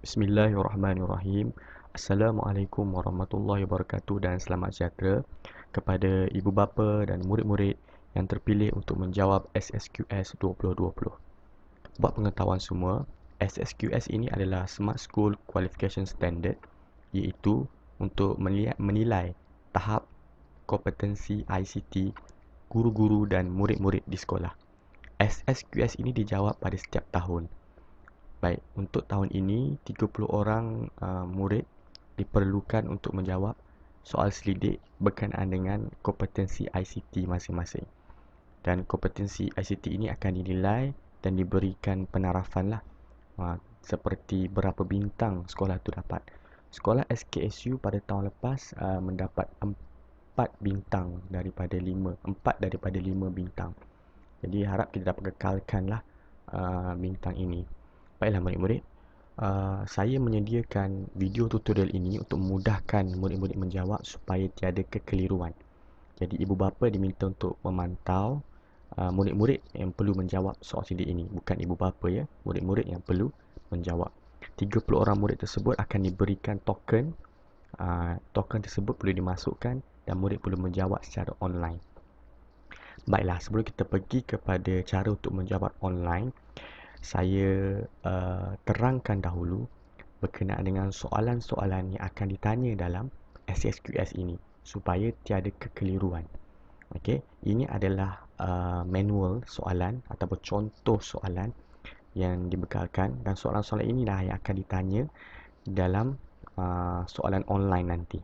Bismillahirrahmanirrahim. Assalamualaikum warahmatullahi wabarakatuh dan selamat sejahtera kepada ibu bapa dan murid-murid yang terpilih untuk menjawab SSQS 2020. Buat pengetahuan semua, SSQS ini adalah Smart School Qualification Standard, iaitu untuk menilai tahap kompetensi ICT guru-guru dan murid-murid di sekolah. SSQS ini dijawab pada setiap tahun. Baik, untuk tahun ini 30 orang murid diperlukan untuk menjawab soal selidik berkenaan dengan kompetensi ICT masing-masing. Dan kompetensi ICT ini akan dinilai dan diberikan penarafan lah. Seperti berapa bintang sekolah itu dapat. Sekolah SKSU pada tahun lepas mendapat 4 bintang daripada 5. 4 daripada 5 bintang. Jadi harap kita dapat kekalkanlah bintang ini. Baiklah murid-murid, saya menyediakan video tutorial ini untuk memudahkan murid-murid menjawab supaya tiada kekeliruan. Jadi ibu bapa diminta untuk memantau murid-murid yang perlu menjawab soal selidik ini. Bukan ibu bapa ya, murid-murid yang perlu menjawab. 30 orang murid tersebut akan diberikan token. Token tersebut perlu dimasukkan dan murid perlu menjawab secara online. Baiklah, sebelum kita pergi kepada cara untuk menjawab online, saya terangkan dahulu berkenaan dengan soalan-soalan yang akan ditanya dalam SSQS ini supaya tiada kekeliruan. Okey, ini adalah manual soalan ataupun contoh soalan yang dibekalkan, dan soalan-soalan inilah yang akan ditanya dalam soalan online nanti.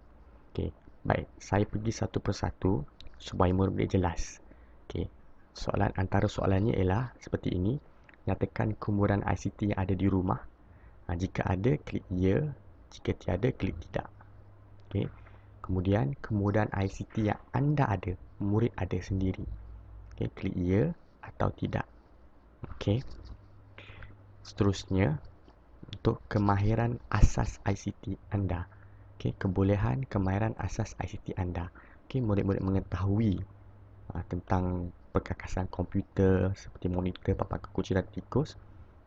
Okey, baik, saya pergi satu persatu supaya murid jelas. Okey, antara soalannya ialah seperti ini. Nyatakan keumuran ICT yang ada di rumah. Jika ada, klik ya. Jika tiada, klik tidak. Okay. Kemudian, kemudahan ICT yang anda ada, murid ada sendiri. Okay. Klik ya atau tidak. Okay. Seterusnya, untuk kemahiran asas ICT anda. Okay. Kebolehan kemahiran asas ICT anda. Okay. Murid-murid mengetahui tentang perkakasan komputer seperti monitor, papan kekunci dan tikus.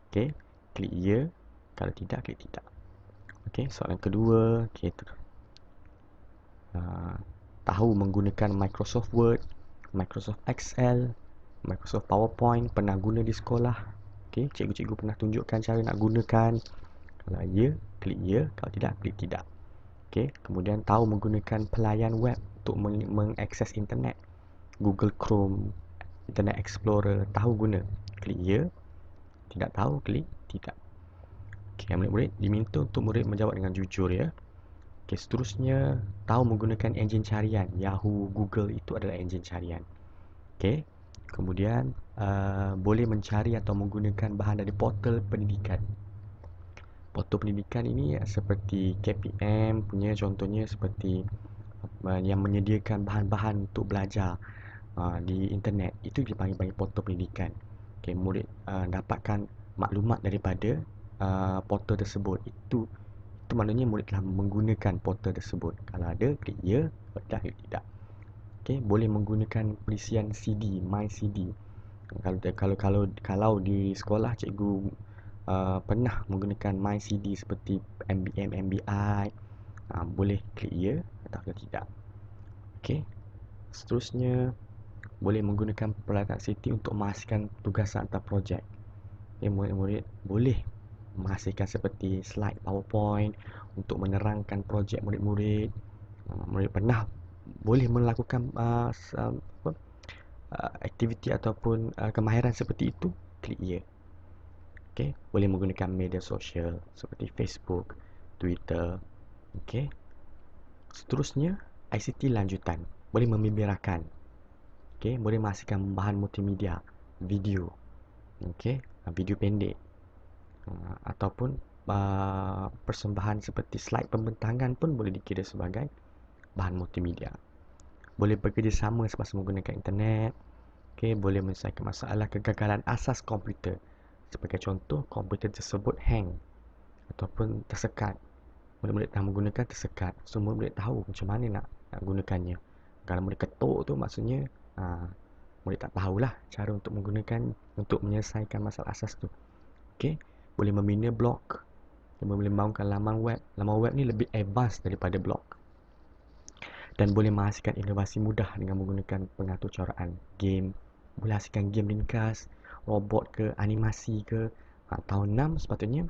Okey, klik ya. Kalau tidak, klik tidak. Okey, soalan kedua, tahu menggunakan Microsoft Word, Microsoft Excel, Microsoft PowerPoint, pernah guna di sekolah. Okey, cikgu-cikgu pernah tunjukkan cara nak gunakan. Kalau ya, klik ya. Kalau tidak, klik tidak. Okey, kemudian tahu menggunakan pelayan web untuk mengakses internet. Google Chrome, Internet Explorer, tahu guna, klik ya. Tidak tahu, klik tidak. Okey, murid-murid diminta untuk murid menjawab dengan jujur ya. Okey, seterusnya tahu menggunakan enjin carian. Yahoo, Google itu adalah enjin carian. Okey. Kemudian boleh mencari atau menggunakan bahan dari portal pendidikan. Portal pendidikan ini seperti KPM punya, contohnya seperti yang menyediakan bahan-bahan untuk belajar di internet, itu dipanggil portal pendidikan. Okay, murid dapatkan maklumat daripada portal tersebut. Itu maknanya murid telah menggunakan portal tersebut. Kalau ada, klik ya. Kalau tidak, klik tidak. Okay, boleh menggunakan perisian CD, My CD. Kalau di sekolah cikgu pernah menggunakan My CD seperti MBM, MBI, boleh klik ya atau tidak. Okay. Seterusnya, boleh menggunakan peralatan ICT untuk menghasilkan tugasan atau projek. Murid-murid boleh menghasilkan seperti slide PowerPoint untuk menerangkan projek murid-murid. Murid pernah boleh melakukan aktiviti ataupun kemahiran seperti itu, klik ya. Okay. Boleh menggunakan media sosial seperti Facebook, Twitter. Okay. Seterusnya, ICT lanjutan. Boleh membeberakan. Okay. Boleh menghasilkan bahan multimedia, video. Okay. Video pendek. Ataupun persembahan seperti slide pembentangan pun boleh dikira sebagai bahan multimedia. Boleh bekerjasama semasa menggunakan internet. Okay. Boleh menyelesaikan masalah kegagalan asas komputer. Sebagai contoh, komputer tersebut hang ataupun tersekat. Murid-murid dah menggunakan tersekat. So, murid tahu macam mana nak gunakannya. Kalau murid ketuk tu maksudnya murid tak tahulah cara untuk menggunakan untuk menyelesaikan masalah asas tu. Okey, boleh membina blog. Dia boleh membangunkan laman web. Laman web ni lebih advance daripada blog. Dan boleh menghasilkan inovasi mudah dengan menggunakan pengatur caraan game. Boleh hasilkan game ringkas, robot ke, animasi ke. Tahun 6 sepatutnya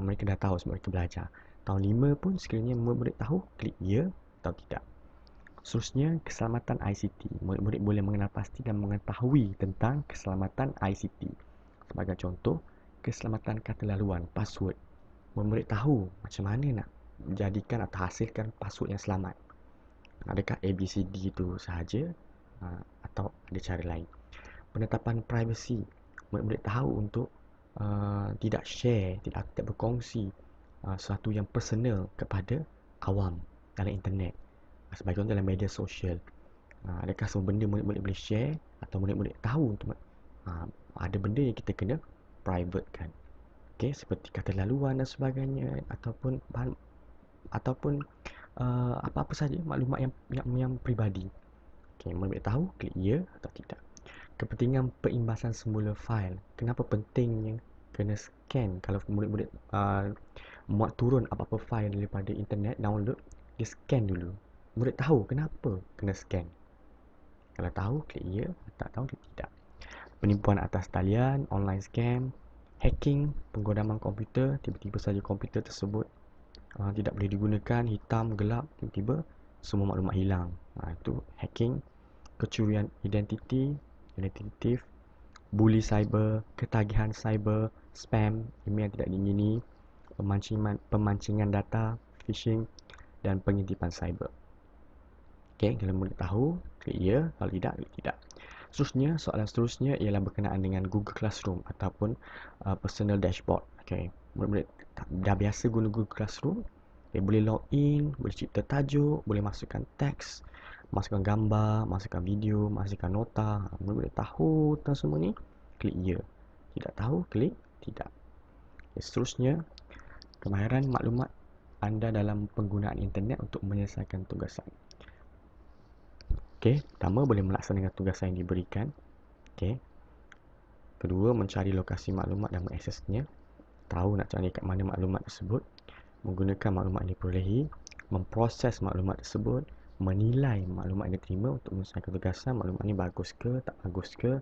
mereka dah tahu sebab mereka belajar. Tahun 5 pun sekiranya murid-murid tahu, klik ya atau tidak. Seterusnya, keselamatan ICT. Murid-murid boleh mengenal pasti dan mengetahui tentang keselamatan ICT. Sebagai contoh, keselamatan kata laluan, password. Murid-murid tahu macam mana nak jadikan atau hasilkan password yang selamat. Adakah ABCD itu sahaja atau ada cara lain. Penetapan privacy. Murid-murid tahu untuk tidak share, tidak berkongsi sesuatu yang personal kepada awam dalam internet. Sebagai contoh dalam media sosial. Adakah semua benda murid-murid boleh share atau murid-murid tahu untuk ada benda yang kita kena private kan. Okay, seperti kata laluan dan sebagainya ataupun apa-apa saja maklumat yang peribadi. Okay, murid-murid tahu, klik ya atau tidak. Kepentingan perimbasan semula fail. Kenapa pentingnya kena scan kalau murid-murid muat turun apa-apa file daripada internet, download, dia scan dulu. Murid tahu kenapa kena scan. Kalau tahu, klik ya. Tak tahu, klik tidak. Penipuan atas talian, online scam, hacking, penggodaman komputer. Tiba-tiba saja komputer tersebut tidak boleh digunakan, hitam, gelap, tiba-tiba semua maklumat hilang. Itu hacking. Kecurian identiti, bully cyber, ketagihan cyber, spam, email tidak diingini, pemancingan data, phishing dan pengintipan cyber. Okey, kalau murid tahu, klik ya, kalau tidak, klik tidak. Seterusnya, soalan seterusnya ialah berkenaan dengan Google Classroom ataupun personal dashboard. Okey, murid-murid dah biasa guna Google Classroom, boleh log in, boleh cipta tajuk, boleh masukkan teks, masukkan gambar, masukkan video, masukkan nota. Murid-murid tahu tentang semua ni, klik ya. Tidak tahu, klik tidak. Okay, seterusnya, kemahiran maklumat anda dalam penggunaan internet untuk menyelesaikan tugasan. Okey, pertama boleh melaksanakan tugasan yang diberikan. Okey. Kedua, mencari lokasi maklumat dan mengaksesnya. Tahu nak cari kat mana maklumat tersebut. Menggunakan maklumat yang diperolehi, memproses maklumat tersebut, menilai maklumat yang diterima untuk menyelesaikan tugasan. Maklumat ini bagus ke, tak bagus ke.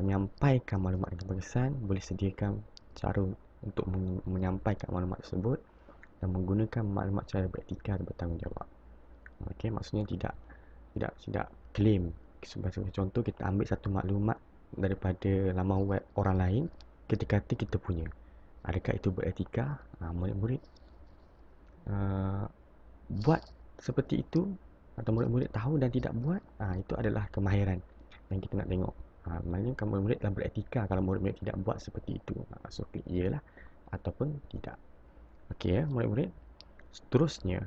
Menyampaikan maklumat yang berkesan, boleh sediakan cara untuk menyampaikan maklumat tersebut dan menggunakan maklumat secara beretika dan bertanggungjawab. Okey, maksudnya tidak claim. Sebagai contoh, kita ambil satu maklumat daripada laman web orang lain, kita kata kita punya. Adakah itu beretika? Murid-murid buat seperti itu atau murid-murid tahu dan tidak buat, itu adalah kemahiran yang kita nak tengok. Maknanya kalau murid-murid telah beretika, kalau murid-murid tidak buat seperti itu, so klik iyalah ataupun tidak. Okey ya, murid-murid. Seterusnya,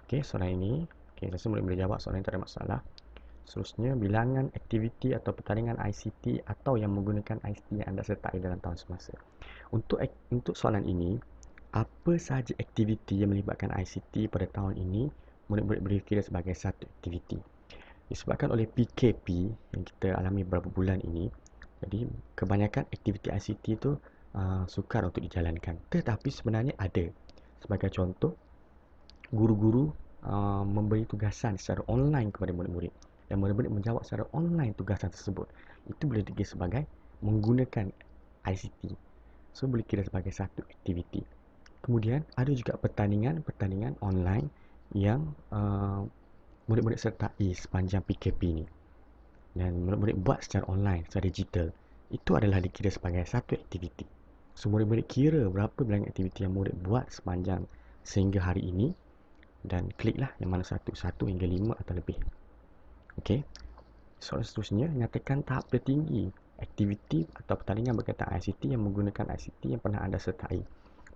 okey, soalan ini, okey, rasa murid boleh jawab soalan ini, tak ada masalah. Seterusnya, bilangan aktiviti atau pertandingan ICT atau yang menggunakan ICT yang anda sertai dalam tahun semasa. Untuk soalan ini, apa sahaja aktiviti yang melibatkan ICT pada tahun ini, murid-murid boleh kira sebagai satu aktiviti. Disebabkan oleh PKP yang kita alami beberapa bulan ini, jadi kebanyakan aktiviti ICT itu sukar untuk dijalankan. Tetapi sebenarnya ada. Sebagai contoh, guru-guru memberi tugasan secara online kepada murid-murid dan murid-murid menjawab secara online tugasan tersebut. Itu boleh dikira sebagai menggunakan ICT. So boleh kira sebagai satu aktiviti. Kemudian ada juga pertandingan online yang murid-murid sertai sepanjang PKP ni. Dan murid-murid buat secara online, secara digital. Itu adalah dikira sebagai satu aktiviti. So murid-murid kira berapa bilangan aktiviti yang murid buat sepanjang sehingga hari ini dan kliklah yang mana 1 hingga 5 atau lebih. Okey. Soalan seterusnya, nyatakan tahap tertinggi aktiviti atau pertandingan berkaitan ICT yang menggunakan ICT yang pernah anda sertai.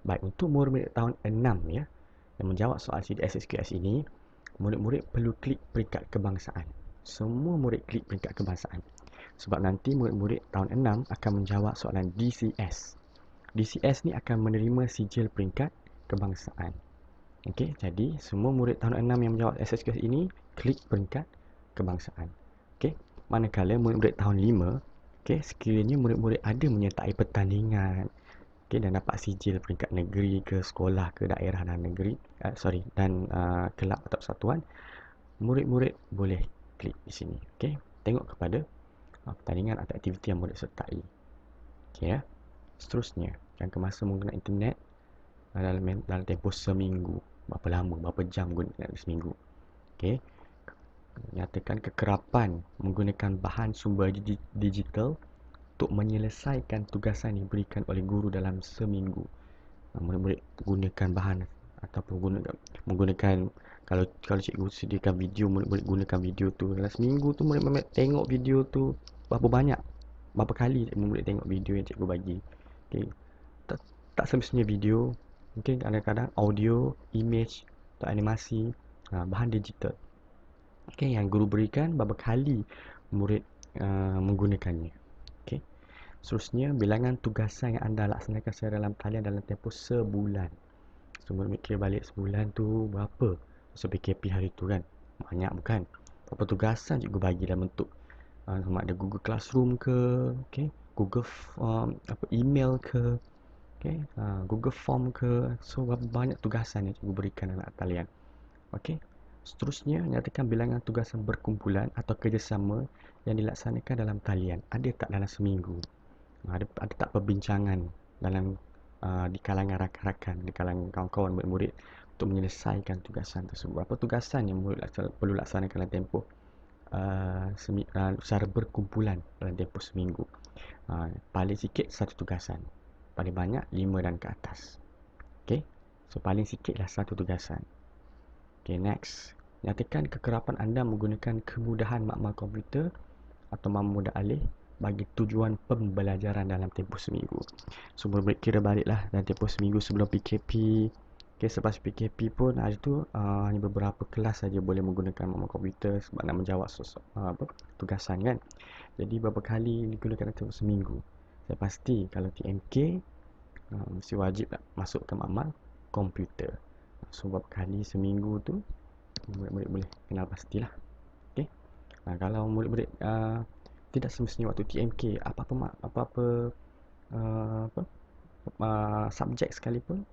Baik, untuk murid-murid tahun 6 ya, yang menjawab soal SSQS ini, murid-murid perlu klik peringkat kebangsaan. Semua murid klik peringkat kebangsaan. Sebab nanti murid-murid tahun 6 akan menjawab soalan DCS. DCS ni akan menerima sijil peringkat kebangsaan. Okey, jadi semua murid tahun 6 yang menjawab SSQS ini klik peringkat kebangsaan. Okey, manakala murid-murid tahun 5, okey, sekiranya murid-murid ada menyertai pertandingan Okay, dan dapat sijil peringkat negeri ke sekolah ke daerah dan negeri, dan kelab atau persatuan, murid-murid boleh klik di sini. Okay, tengok kepada pertandingan atau aktiviti yang murid sertai. Okay, ya. Seterusnya, jangka masa menggunakan internet dalam tempoh seminggu. Berapa lama, berapa jam guna internet seminggu. Okay, nyatakan kekerapan menggunakan bahan sumber digital untuk menyelesaikan tugasan yang diberikan oleh guru dalam seminggu. Murid-murid gunakan bahan ataupun menggunakan, kalau cikgu sediakan video, murid-murid gunakan video tu dalam seminggu tu. Murid-murid tengok video tu berapa banyak, berapa kali murid tengok video yang cikgu bagi. Okay. Tak semestinya video, mungkin kadang-kadang audio, image atau animasi, bahan digital. Okay, yang guru berikan berapa kali murid menggunakannya. Okay. Seterusnya, bilangan tugasan yang anda laksanakan secara dalam talian dalam tempoh sebulan. So, murid kira balik sebulan tu berapa? So, PKP hari tu kan, banyak bukan? Berapa tugasan cikgu bagi dalam bentuk sama ada Google Classroom ke, okay, Google email ke, okay, Google Form ke. So, berapa banyak tugasan yang cikgu berikan dalam talian. Okay. Seterusnya, nyatakan bilangan tugasan berkumpulan atau kerjasama yang dilaksanakan dalam talian. Ada tak dalam seminggu? Ada tak perbincangan dalam di kalangan rakan-rakan, di kalangan kawan-kawan murid-murid untuk menyelesaikan tugasan tersebut? Berapa tugasan yang murid perlu laksanakan dalam tempoh secara berkumpulan dalam tempoh seminggu? Paling sikit satu tugasan, paling banyak 5 dan ke atas. Okay, so paling sikitlah satu tugasan. Okay, next, nyatakan kekerapan anda menggunakan kemudahan makmal komputer atau mudah alih bagi tujuan pembelajaran dalam tempoh seminggu. So, murid kira baliklah dalam tempoh seminggu sebelum PKP. Okay, selepas PKP pun hari tu hanya beberapa kelas saja boleh menggunakan makmal komputer sebab nak menjawab tugasan kan. Jadi berapa kali digunakan dalam tempoh seminggu? Saya pasti kalau TMK mesti wajib nak masukkan makmal komputer. So, berapa kali seminggu tu murid-murid boleh kenal pastilah. Okay. Kalau murid-murid tidak semestinya waktu TMK, apa-apa subjek sekalipun,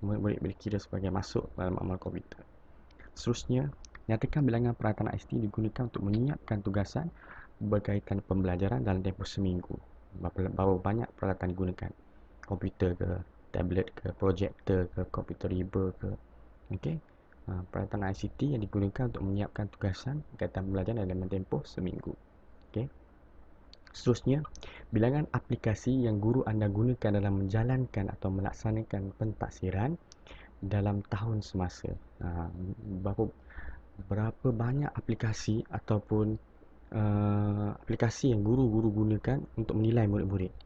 murid boleh kira sebagai masuk dalam amal komputer. Seterusnya, nyatakan bilangan peralatan ICT digunakan untuk menyiapkan tugasan berkaitan pembelajaran dalam tempoh seminggu. Berapa banyak peralatan digunakan? Komputer ke, tablet ke, projektor ke, komputer riba ke. Okey. Peralatan ICT yang digunakan untuk menyiapkan tugasan berkaitan pembelajaran dalam tempoh seminggu. Okey. Seterusnya, bilangan aplikasi yang guru anda gunakan dalam menjalankan atau melaksanakan pentaksiran dalam tahun semasa. Berapa banyak aplikasi ataupun aplikasi yang guru-guru gunakan untuk menilai murid-murid.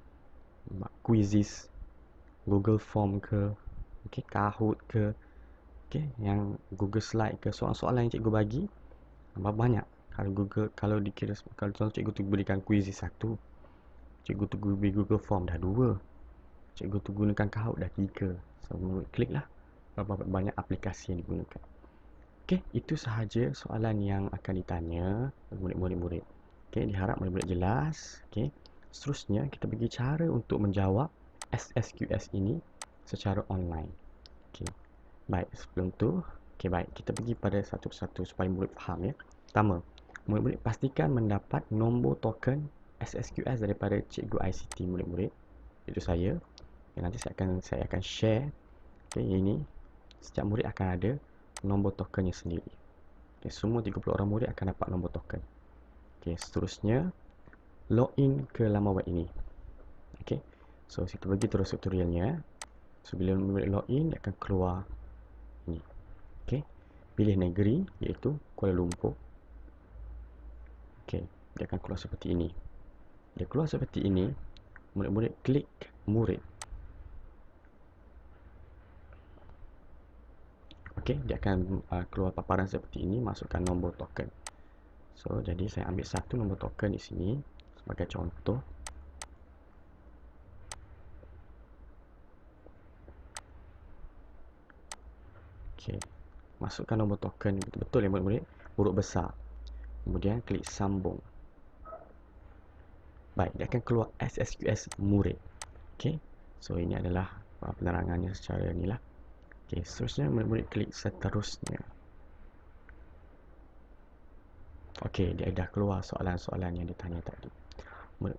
Quizzes, Google Form ke, okay, Kahoot ke, okay, yang Google Slide ke, soalan-soalan yang cikgu bagi berapa banyak. Kalau dikira, kalau contoh cikgu tu berikan quizzes 1, cikgu tu beri Google Form dah 2, cikgu tu gunakan Kahoot dah 3. So, klik lah berapa banyak aplikasi yang digunakan. Okey, itu sahaja soalan yang akan ditanya murid-murid. Okey, diharap murid-murid jelas. Okey. Seterusnya kita bagi cara untuk menjawab SSQS ini secara online. Okey. Baik, sebelum tu, okey baik, kita pergi pada satu persatu supaya murid faham ya. Pertama, murid-murid pastikan mendapat nombor token SSQS daripada cikgu ICT murid-murid. Itu saya. Okay, nanti saya akan share. Okay, ini setiap murid akan ada nombor tokennya sendiri. Okay, semua 30 orang murid akan dapat nombor token. Okay, seterusnya login ke laman web ini. Okay, so kita pergi terus tutorialnya. So bila murid login, dia akan keluar ini. Okay, pilih negeri iaitu Kuala Lumpur. Okay, dia akan keluar seperti ini. Dia keluar seperti ini, murid-murid klik murid. Okay, dia akan keluar paparan seperti ini, masukkan nombor token. So, jadi saya ambil satu nombor token di sini sebagai contoh. Okay, masukkan nombor token betul-betul ya murid-murid, huruf besar. Kemudian klik sambung. Baik, dia akan keluar SSQS murid. Okay, So ini adalah penerangannya secara ni lah. Okey, seterusnya murid-murid klik seterusnya. Okey, dia dah keluar soalan-soalan yang ditanya tadi.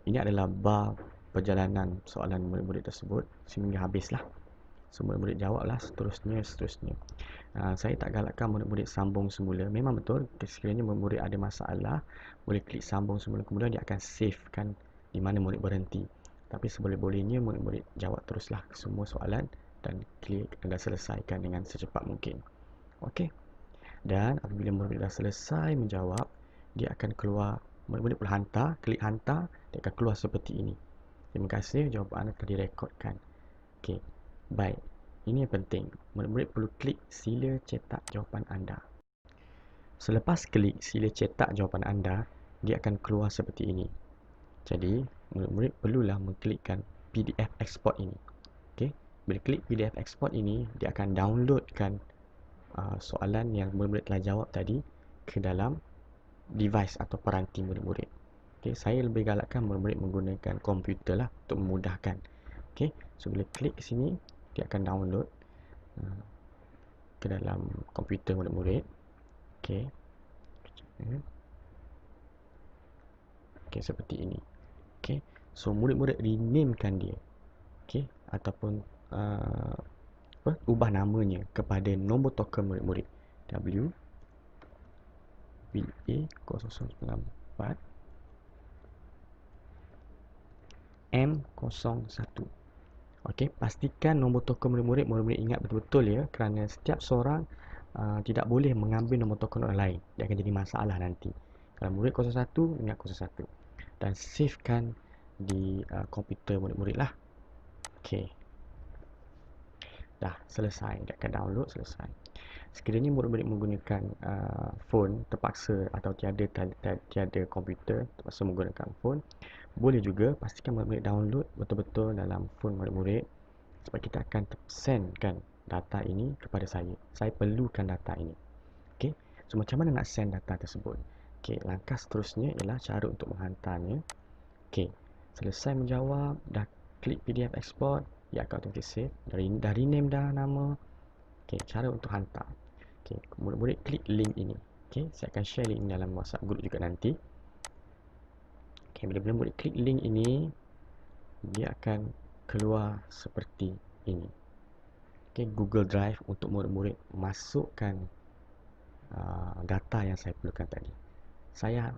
Ini adalah bar perjalanan soalan murid-murid tersebut sehingga habislah. So murid-murid jawablah seterusnya. Saya tak galakkan murid-murid sambung semula. Memang betul, sekiranya murid ada masalah, boleh klik sambung semula, kemudian dia akan save kan di mana murid berhenti. Tapi seboleh-bolehnya murid-murid jawab teruslah semua soalan dan klik dan selesaikan dengan secepat mungkin. Okey. Dan apabila murid dah selesai menjawab, dia akan keluar, murid-murid perlu hantar, klik hantar, dia akan keluar seperti ini. Terima kasih, jawapan anda telah direkodkan. Okey. Baik. Ini yang penting. Murid-murid perlu klik sila cetak jawapan anda. Selepas klik sila cetak jawapan anda, dia akan keluar seperti ini. Jadi, murid-murid perlulah mengklikkan PDF export ini. Okey. Bila klik PDF export ini, dia akan downloadkan soalan yang murid-murid telah jawab tadi ke dalam device atau peranti murid-murid. Okey, saya lebih galakkan murid-murid menggunakan komputer lah untuk memudahkan. Okey, so bila klik sini, dia akan download ke dalam komputer murid-murid. Okey. Okey, seperti ini. Okey, so murid-murid renamekan dia. Okey, ataupun ubah namanya kepada nombor token murid-murid WBA094 M01. Okey, pastikan nombor token murid-murid ingat betul-betul ya, kerana setiap seorang tidak boleh mengambil nombor token orang lain. Dia akan jadi masalah nanti. Kalau murid 01, ingat 01. Dan savekan di komputer murid-murid lah. Okey. Dah selesai, dia akan download, selesai. Sekiranya murid-murid menggunakan phone terpaksa atau tiada komputer, terpaksa menggunakan phone, boleh juga pastikan murid-murid download betul-betul dalam phone murid-murid, sebab kita akan sendkan data ini kepada saya. Saya perlukan data ini. Okey, so macam mana nak send data tersebut? Okey, langkah seterusnya ialah cara untuk menghantarnya. Okey, selesai menjawab, dah klik PDF export, ia akan automatic save. Dah rename dah nama. Okey, cara untuk hantar. Okey, murid-murid klik link ini. Okey, saya akan share link dalam WhatsApp group juga nanti. Okey, bila murid klik link ini, dia akan keluar seperti ini. Okey, Google Drive untuk murid-murid masukkan data yang saya perlukan tadi. Saya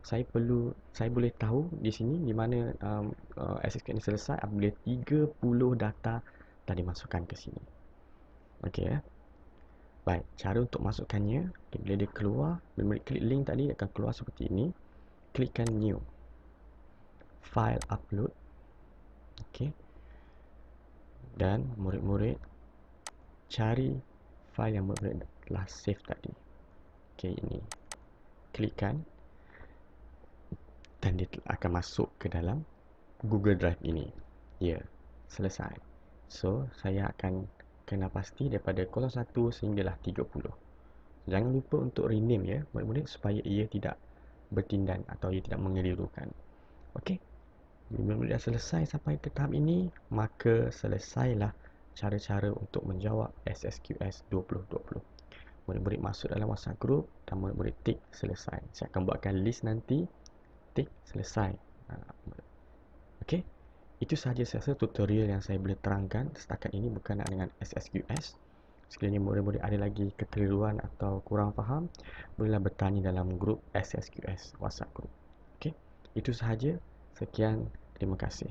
boleh tahu di sini di mana SSQ ini selesai apabila 30 data dah dimasukkan ke sini. Okey ya. Baik, cara untuk masukkannya, bila dia keluar, bila klik link tadi dia akan keluar seperti ini. Klikkan new. File upload. Okey. Dan murid-murid cari file yang murid-murid telah save tadi. Okey, ini. Klikkan dan dia akan masuk ke dalam Google Drive ini. Ya, selesai. So, saya akan kena pasti daripada 01 sehinggalah 30. Jangan lupa untuk rename ya, murid-murid, supaya ia tidak bertindan atau ia tidak mengelirukan. Okey. Bila murid dah selesai sampai ke tahap ini, maka selesailah cara-cara untuk menjawab SSQS 2020. Murid-murid masuk dalam WhatsApp group dan murid-murid tik selesai. Saya akan buatkan list nanti. Tik selesai. Okey. Itu sahaja saya rasa tutorial yang saya boleh terangkan setakat ini berkenaan dengan SSQS. Sekiranya murid-murid ada lagi kekeliruan atau kurang faham, bolehlah bertanya dalam grup SSQS WhatsApp group. Okey. Itu sahaja. Sekian. Terima kasih.